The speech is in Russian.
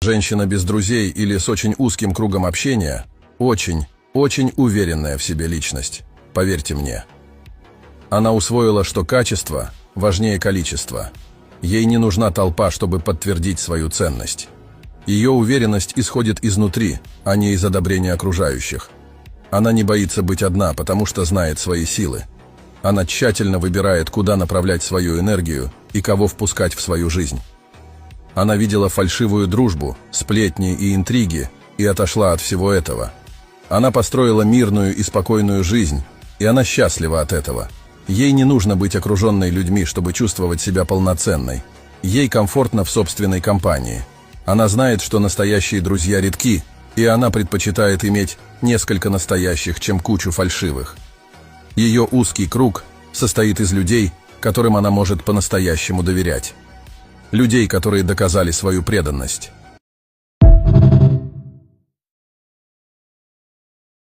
Женщина без друзей или с очень узким кругом общения – очень уверенная в себе личность, поверьте мне. Она усвоила, что качество важнее количества. Ей не нужна толпа, чтобы подтвердить свою ценность. Ее уверенность исходит изнутри, а не из одобрения окружающих. Она не боится быть одна, потому что знает свои силы. Она тщательно выбирает, куда направлять свою энергию и кого впускать в свою жизнь. Она видела фальшивую дружбу, сплетни и интриги и отошла от всего этого. Она построила мирную и спокойную жизнь, и она счастлива от этого. Ей не нужно быть окруженной людьми, чтобы чувствовать себя полноценной. Ей комфортно в собственной компании. Она знает, что настоящие друзья редки, и она предпочитает иметь несколько настоящих, чем кучу фальшивых. Ее узкий круг состоит из людей, которым она может по-настоящему доверять. Людей, которые доказали свою преданность.